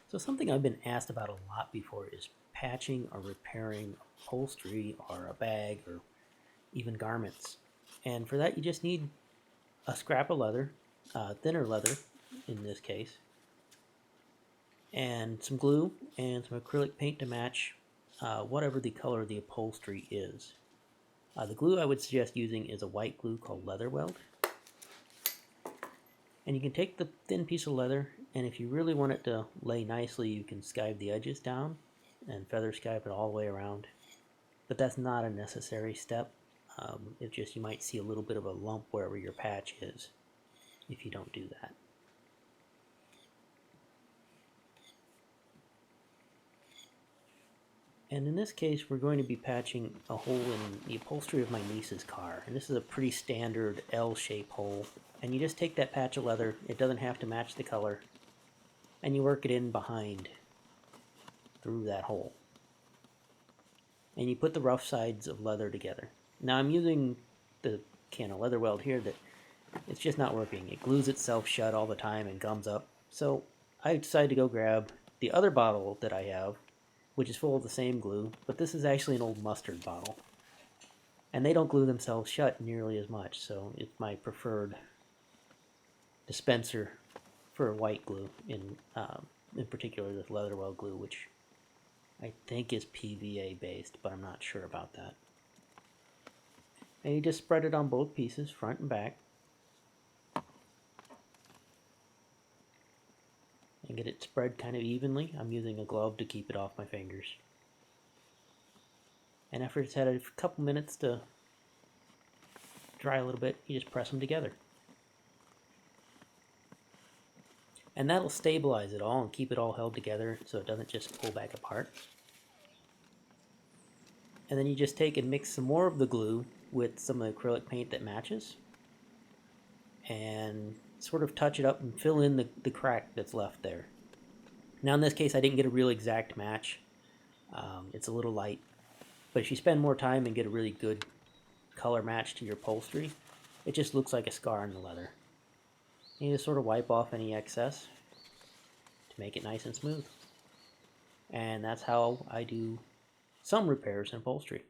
So something I've been asked about a lot before is patching or repairing upholstery or a bag or even garments. And for that you just need a scrap of leather, thinner leather in this case, and some glue and some acrylic paint to match whatever the color of the upholstery is. The glue I would suggest using is a white glue called Leather Weld. And you can take the thin piece of leather, and if you really want it to lay nicely, you can skive the edges down and feather skive it all the way around. But that's not a necessary step. It's just you might see a little bit of a lump wherever your patch is if you don't do that. And in this case, we're going to be patching a hole in the upholstery of my niece's car. And this is a pretty standard L-shaped hole. And you just take that patch of leather, it doesn't have to match the color, and you work it in behind through that hole. And you put the rough sides of leather together. Now I'm using the can of Leather Weld here that it's just not working. It glues itself shut all the time and gums up. So I decided to go grab the other bottle that I have, which is full of the same glue, but this is actually an old mustard bottle. And they don't glue themselves shut nearly as much, so it's my preferred dispenser for white glue, in particular this Leather Weld glue, which I think is PVA based, but I'm not sure about that. And you just spread it on both pieces, front and back, and get it spread kind of evenly. I'm using a glove to keep it off my fingers. And after it's had a couple minutes to dry a little bit, you just press them together. And that'll stabilize it all and keep it all held together so it doesn't just pull back apart. And then you just take and mix some more of the glue with some of the acrylic paint that matches, and sort of touch it up and fill in the crack that's left there. Now in this case I didn't get a real exact match. It's a little light, but if you spend more time and get a really good color match to your upholstery, it just looks like a scar on the leather. You just sort of wipe off any excess to make it nice and smooth. And that's how I do some repairs in upholstery.